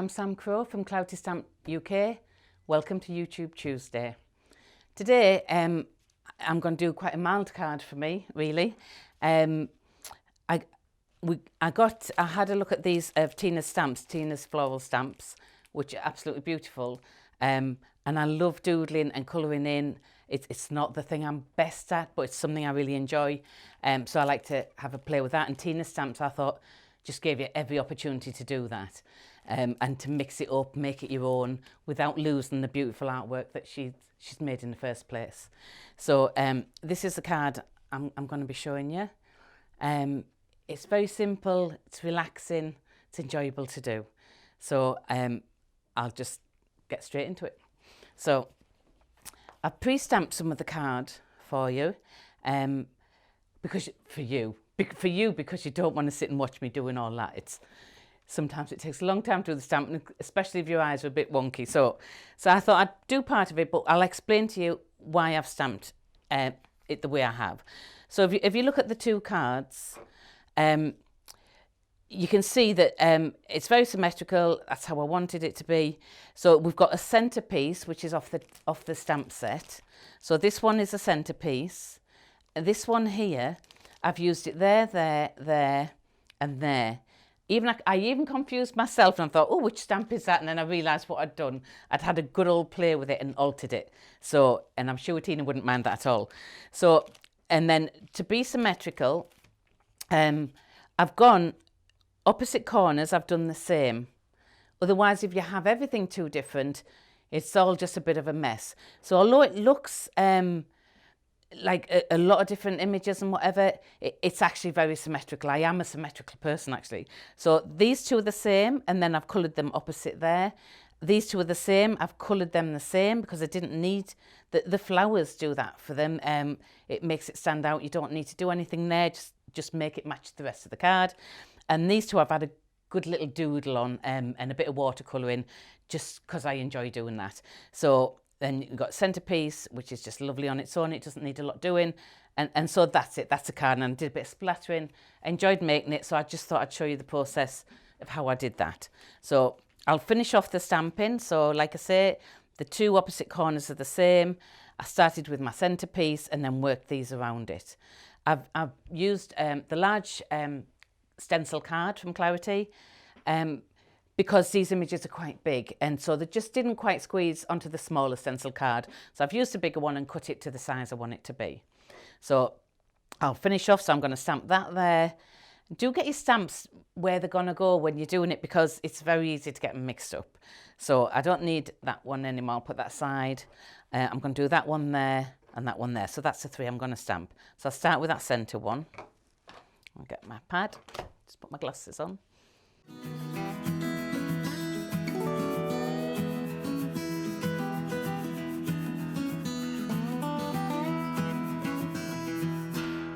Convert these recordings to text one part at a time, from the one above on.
I'm Sam Crow from Claritystamp UK. Welcome to YouTube Tuesday. Today I'm going to do quite a mild card for me, really. I had a look at these of Tina's stamps, Tina's floral stamps, which are absolutely beautiful. And I love doodling and colouring in. It's not the thing I'm best at, but it's something I really enjoy. So I like to have a play with that. And Tina's stamps, I thought, just gave you every opportunity to do that. And to mix it up, make it your own, without losing the beautiful artwork that she's made in the first place. So this is the card I'm going to be showing you. It's very simple, it's relaxing, it's enjoyable to do. So I'll just get straight into it. So I've pre-stamped some of the card for you, because you don't want to sit and watch me doing all that. Sometimes it takes a long time to do the stamp, especially if your eyes are a bit wonky. So I thought I'd do part of it, but I'll explain to you why I've stamped it the way I have. So if you look at the two cards, you can see that it's very symmetrical. That's how I wanted it to be. So we've got a centerpiece, which is off the stamp set. So this one is a centerpiece. And this one here, I've used it there, and there. I even confused myself and I thought, oh, which stamp is that? And then I realised what I'd done. I'd had a good old play with it and altered it. So, and I'm sure Tina wouldn't mind that at all. So, and then to be symmetrical, I've gone opposite corners, I've done the same. Otherwise, if you have everything too different, it's all just a bit of a mess. So although it looks like a lot of different images and whatever, it's actually very symmetrical. I am a symmetrical person, actually. So these two are the same, and then I've coloured them opposite there. These two are the same. I've coloured them the same because I didn't need the flowers do that for them. It makes it stand out. You don't need to do anything there. Just make it match the rest of the card. And these two I've had a good little doodle on and a bit of watercolouring, just because I enjoy doing that. So then you've got Centerpiece, which is just lovely on its own. It doesn't need a lot doing. And so that's it. That's the card. And I did a bit of splattering. I enjoyed making it. So I just thought I'd show you the process of how I did that. So I'll finish off the stamping. So like I say, the two opposite corners are the same. I started with my Centerpiece and then worked these around it. I've used the large stencil card from Clarity, because these images are quite big, and so they just didn't quite squeeze onto the smaller stencil card. So I've used a bigger one and cut it to the size I want it to be. So I'll finish off, so I'm going to stamp that there. Do get your stamps where they're going to go when you're doing it, because it's very easy to get them mixed up. So I don't need that one anymore. I'll put that aside. I'm going to do that one there and that one there. So that's the three I'm going to stamp. So I'll start with that centre one. I'll get my pad, just put my glasses on.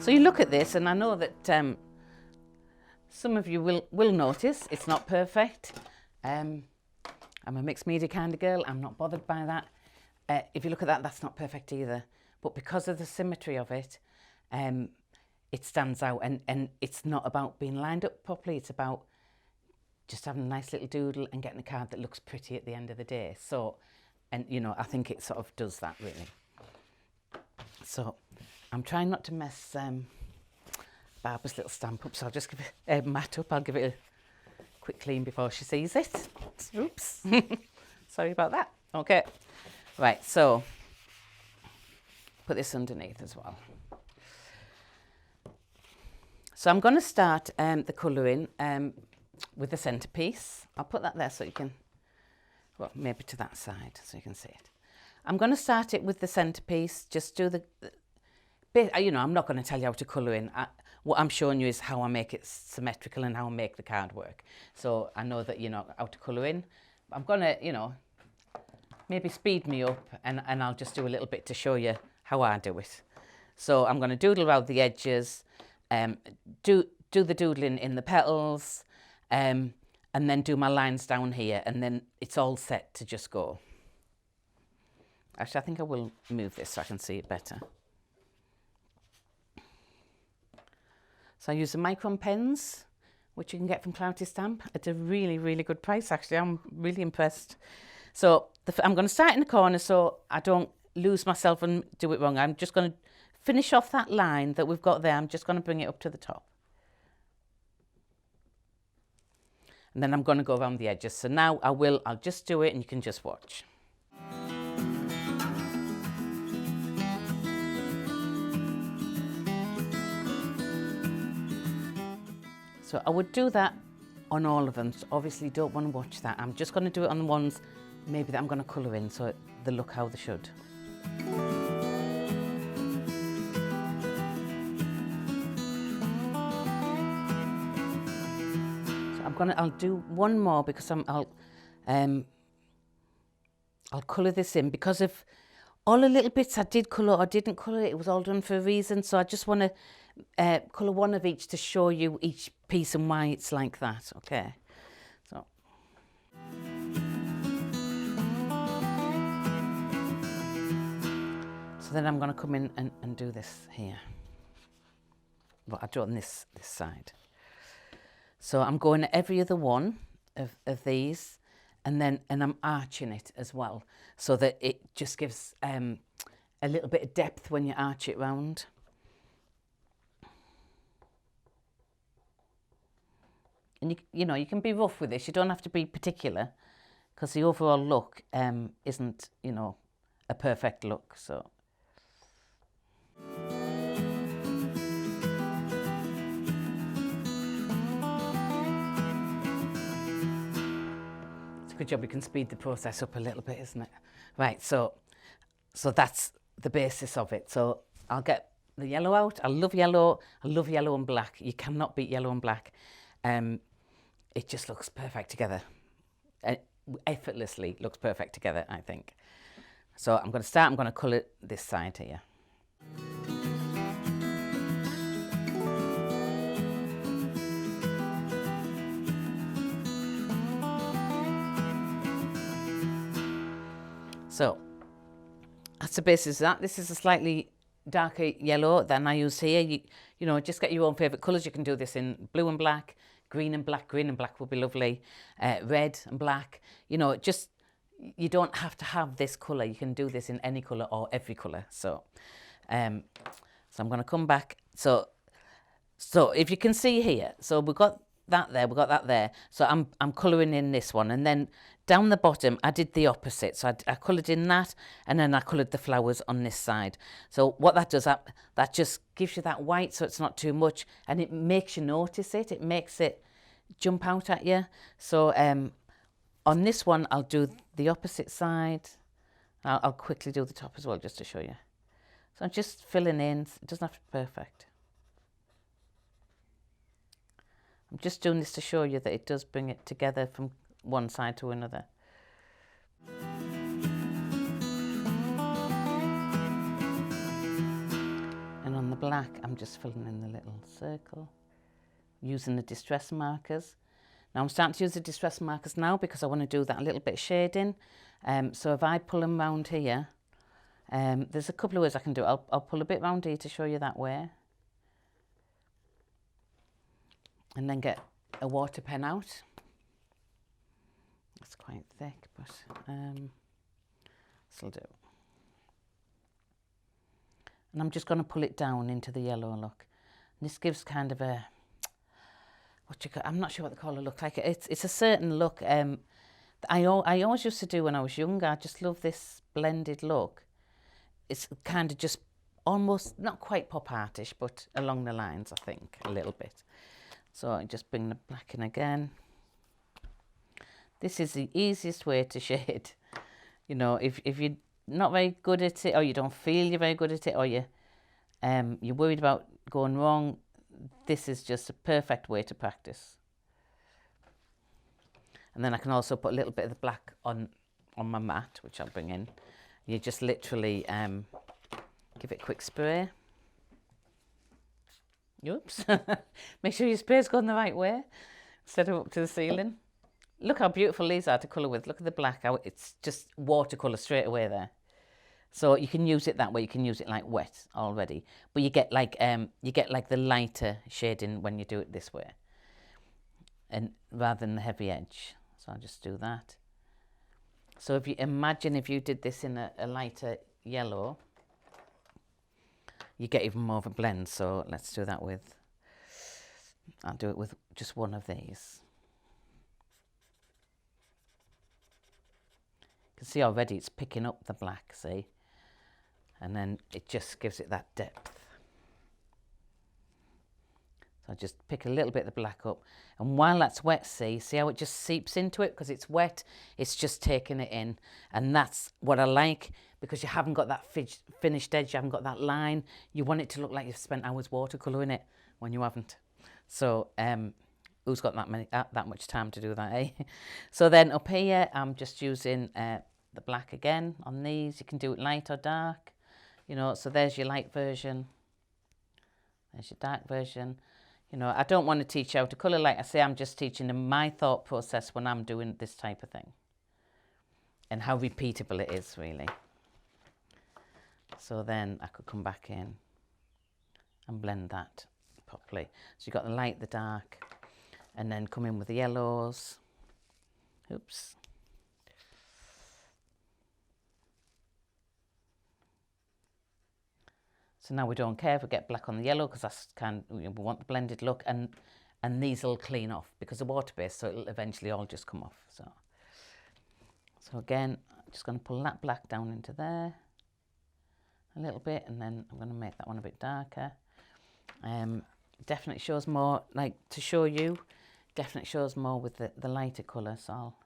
So you look at this, and I know that some of you will notice it's not perfect. I'm a mixed media kind of girl. I'm not bothered by that. If you look at that, that's not perfect either. But because of the symmetry of it, it stands out, and it's not about being lined up properly. It's about just having a nice little doodle and getting a card that looks pretty at the end of the day. So, and you know, I think it sort of does that really. So I'm trying not to mess Barbara's little stamp up, so I'll just give it a mat up. I'll give it a quick clean before she sees it. Oops. Sorry about that. Okay. Right, so put this underneath as well. So I'm going to start the colouring with the Centerpiece. I'll put that there so you can, well, maybe to that side so you can see it. I'm going to start it with the Centerpiece. Just do the bit, you know, I'm not going to tell you how to colour in. What I'm showing you is how I make it symmetrical and how I make the card work. So I know that you know how to colour in. I'm going to, you know, maybe speed me up, and I'll just do a little bit to show you how I do it. So I'm going to doodle around the edges, do the doodling in the petals, and then do my lines down here, and then it's all set to just go. Actually, I think I will move this so I can see it better. So I use the Micron Pens, which you can get from Claritystamp at a really, really good price, actually. I'm really impressed. So I'm going to start in the corner so I don't lose myself and do it wrong. I'm just going to finish off that line that we've got there. I'm just going to bring it up to the top. And then I'm going to go around the edges. So now I'll just do it and you can just watch. So I would do that on all of them. So obviously you don't want to watch that. I'm just going to do it on the ones maybe that I'm going to colour in so they look how they should. I'll do one more because I'll colour this in because of all the little bits I did colour or didn't colour. It was all done for a reason. So I just want to colour one of each to show you each piece and why it's like that. Okay. So. So then I'm going to come in and do this here. Well, I've done this side. So I'm going to every other one of these and I'm arching it as well so that it just gives a little bit of depth when you arch it round. And you know, you can be rough with this. You don't have to be particular because the overall look isn't, you know, a perfect look. So. Good job, we can speed the process up a little bit, isn't it? Right, so that's the basis of it. So I'll get the yellow out. I love yellow and black. You cannot beat yellow and black. It just looks perfect together. Effortlessly looks perfect together, I think. So I'm going to colour this side here. So that's the basis of that. This is a slightly darker yellow than I use here. You know, just get your own favourite colours. You can do this in blue and black, green and black. Green and black would be lovely. Red and black. You know, just, you don't have to have this colour. You can do this in any colour or every colour. So I'm going to come back. So if you can see here, so we've got that there, we've got that there. So I'm colouring in this one, and then down the bottom I did the opposite. So I coloured in that, and then I coloured the flowers on this side. So what that does, that just gives you that white, so it's not too much, and it makes you notice it. It makes it jump out at you. So on this one I'll do the opposite side. I'll quickly do the top as well just to show you. So I'm just filling in. It doesn't have to be perfect. I'm just doing this to show you that it does bring it together from one side to another. And on the black, I'm just filling in the little circle, using the distress markers. Now I'm starting to use the distress markers now because I want to do that a little bit of shading. So if I pull them round here, there's a couple of ways I can do it. I'll pull a bit round here to show you that way. And then get a water pen out. It's quite thick, but this'll do. And I'm just going to pull it down into the yellow look. And this gives kind of a, I'm not sure what the colour looks like. It's a certain look that I always used to do when I was younger. I just love this blended look. It's kind of just almost, not quite pop artish, but along the lines, I think, a little bit. So I just bring the black in again. This is the easiest way to shade. You know, if you're not very good at it, or you don't feel you're very good at it, or you're worried about going wrong, this is just a perfect way to practice. And then I can also put a little bit of the black on my mat, which I'll bring in. You just literally give it a quick spray. Oops. Make sure your spray's going the right way. Set it up to the ceiling. Look how beautiful these are to colour with. Look at the black. How it's just watercolour straight away there. So you can use it that way. You can use it like wet already. But you get like the lighter shading when you do it this way. and rather than the heavy edge. So I'll just do that. So if you imagine if you did this in a lighter yellow, you get even more of a blend. So let's do that with, I'll do it with just one of these. You can see already it's picking up the black, see? And then it just gives it that depth. So I just pick a little bit of the black up. And while that's wet, see how it just seeps into it? Because it's wet, it's just taking it in. And that's what I like, because you haven't got that finished edge, you haven't got that line. You want it to look like you've spent hours watercolouring it when you haven't. So who's got that much time to do that, eh? So then up here, I'm just using the black again on these. You can do it light or dark, you know. So there's your light version. There's your dark version. You know, I don't want to teach you how to colour. Like I say, I'm just teaching them my thought process when I'm doing this type of thing. And how repeatable it is, really. So then I could come back in and blend that properly. So you've got the light, the dark, and then come in with the yellows. Oops. So now we don't care if we get black on the yellow, because that's we want the blended look, and these will clean off because they're water-based, so it'll eventually all just come off. So again, I'm just going to pull that black down into there a little bit, and then I'm going to make that one a bit darker. Definitely shows more, like to show you, definitely shows more with the lighter colour, so I'll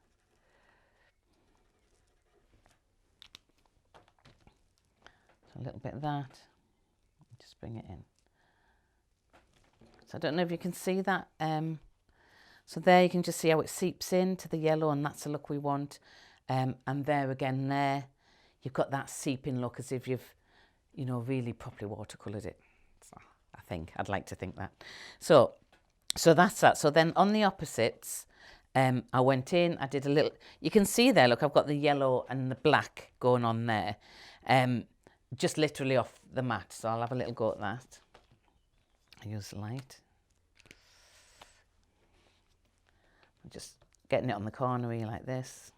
a little bit of that. Just bring it in. So I don't know if you can see that. So there you can just see how it seeps into the yellow, and that's the look we want. And there again, there you've got that seeping look, as if you've, you know, really properly watercoloured it. So I think I'd like to think that. So that's that. So then on the opposites, I went in. I did a little. You can see there. Look, I've got the yellow and the black going on there. Just literally off the mat, so I'll have a little go at that. I use the light. I'm just getting it on the corner here like this.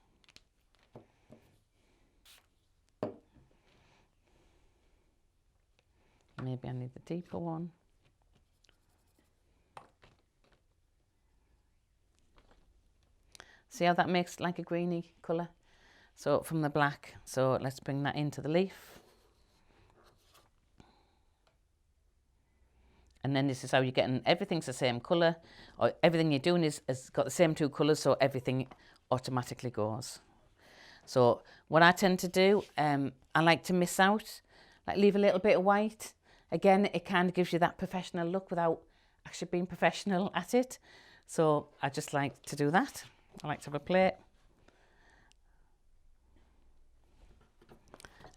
Maybe I need the deeper one. See how that makes like a greeny colour? So from the black, so let's bring that into the leaf. And then this is how you're getting, everything's the same colour, or everything you're doing has got the same two colours, so everything automatically goes. So what I tend to do, I like to miss out, like leave a little bit of white. Again, it kind of gives you that professional look without actually being professional at it. So I just like to do that. I like to have a plate.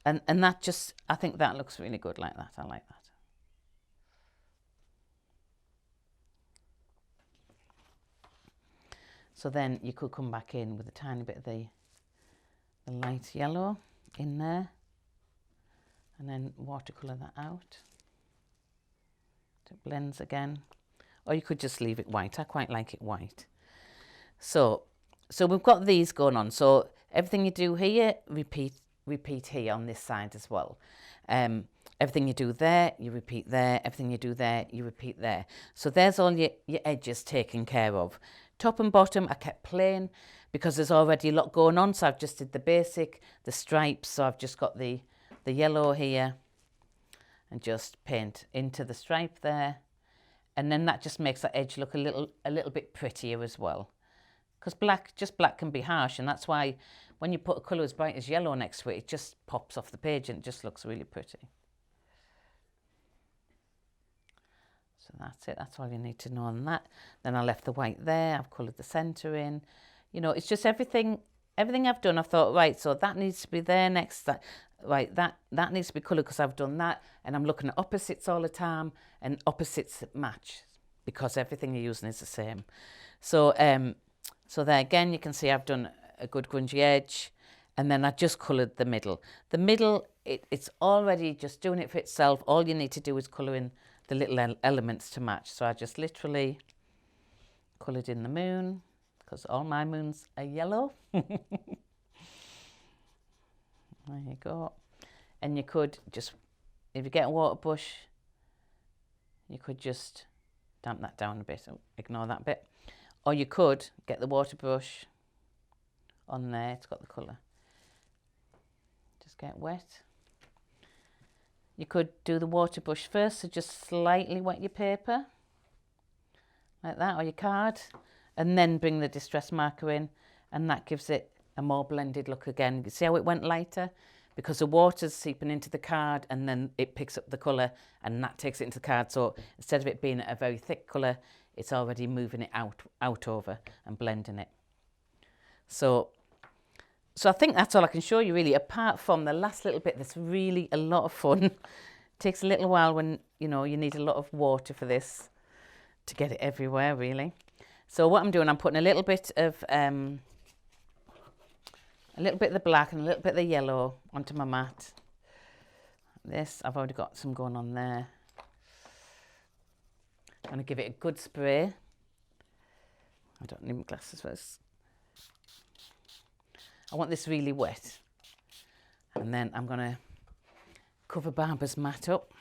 And that just, I think that looks really good like that. I like that. So then you could come back in with a tiny bit of the light yellow in there, and then watercolour that out. So it blends again. Or you could just leave it white. I quite like it white. So we've got these going on. So everything you do here, repeat here on this side as well. Everything you do there, you repeat there. Everything you do there, you repeat there. So there's all your edges taken care of. Top and bottom I kept plain because there's already a lot going on. So I've just did the basic, the stripes. So I've just got the yellow here and just paint into the stripe there. And then that just makes that edge look a little bit prettier as well. Because black can be harsh, and that's why when you put a colour as bright as yellow next to it, it just pops off the page and it just looks really pretty. So that's it, that's all you need to know on that. Then I left the white there, I've coloured the centre in. You know, it's just everything I've done, I've thought, right, so that needs to be there next, that needs to be coloured because I've done that, and I'm looking at opposites all the time, and opposites match because everything you're using is the same. So so there again, you can see I've done a good grungy edge, and then I just coloured the middle. The middle, it's already just doing it for itself. All you need to do is colour in the little elements to match. So I just literally coloured in the moon, because all my moons are yellow. There you go. And you could just, if you get a water brush, you could just damp that down a bit. Oh, ignore that bit. Or you could get the water brush on there. It's got the colour. Just get wet. You could do the water brush first, so just slightly wet your paper, like that, or your card, and then bring the distress marker in, and that gives it a more blended look again. You see how it went lighter? Because the water's seeping into the card, and then it picks up the colour, and that takes it into the card. So instead of it being a very thick colour, it's already moving it out over and blending it. So I think that's all I can show you really, apart from the last little bit that's really a lot of fun. It takes a little while when, you know, you need a lot of water for this to get it everywhere really. So what I'm doing, I'm putting a little bit of the black and a little bit of the yellow onto my mat. This, I've already got some going on there. I'm going to give it a good spray. I don't need my glasses first. I want this really wet. And then I'm going to cover Barbara's mat up.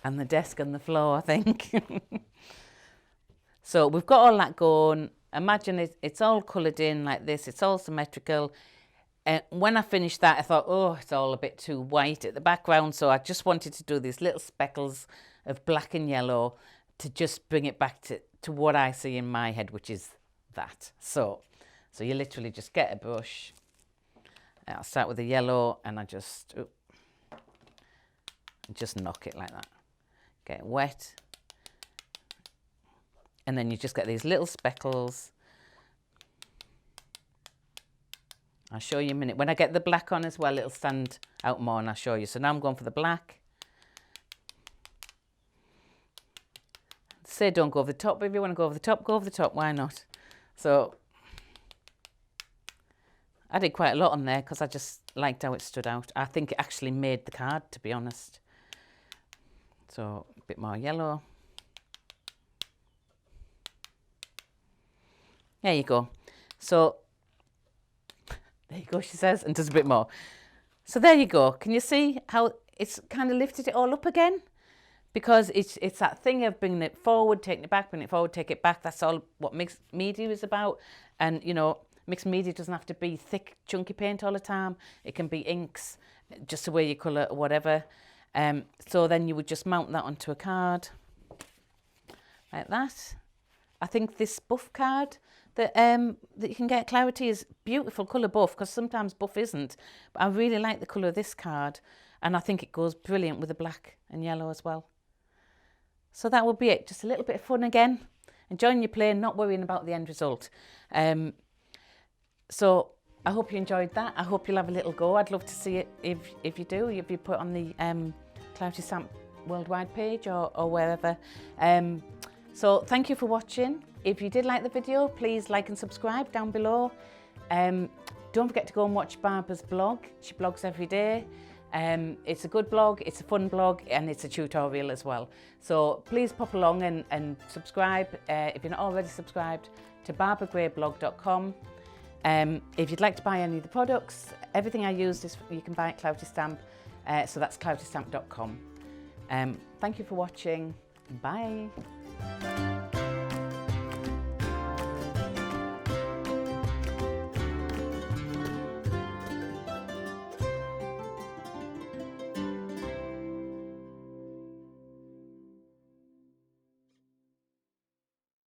And the desk and the floor, I think. So we've got all that going. Imagine it's all coloured in like this. It's all symmetrical. And when I finished that, I thought, oh, it's all a bit too white at the background. So I just wanted to do these little speckles of black and yellow to just bring it back to what I see in my head, which is that. So you literally just get a brush. I'll start with the yellow, and I just knock it like that. Get it wet. And then you just get these little speckles. I'll show you in a minute. When I get the black on as well, it'll stand out more, and I'll show you. So now I'm going for the black. Say don't go over the top, but if you want to go over the top, why not? So I did quite a lot on there because I just liked how it stood out. I think it actually made the card, to be honest. So a bit more yellow. There you go. So there you go, she says, and does a bit more. So there you go. Can you see how it's kind of lifted it all up again? Because it's that thing of bringing it forward, taking it back, bringing it forward, take it back. That's all what mixed media is about. And, you know, mixed media doesn't have to be thick, chunky paint all the time. It can be inks, just the way you colour or whatever. So then you would just mount that onto a card like that. I think this buff card that you can get at Clarity is beautiful colour buff, because sometimes buff isn't. But I really like the colour of this card, and I think it goes brilliant with the black and yellow as well. So that will be it. Just a little bit of fun again. Enjoying your play, not worrying about the end result. So I hope you enjoyed that. I hope you'll have a little go. I'd love to see it if you do, if you put on the Claritystamp worldwide page or wherever. So thank you for watching. If you did like the video, please like and subscribe down below. Don't forget to go and watch Barbara's blog. She blogs every day. It's a good blog, it's a fun blog, and it's a tutorial as well. So please pop along and subscribe if you're not already subscribed to barbaragrayblog.com. If you'd like to buy any of the products, everything I use you can buy at Claritystamp, so that's claritystamp.com. Thank you for watching. Bye.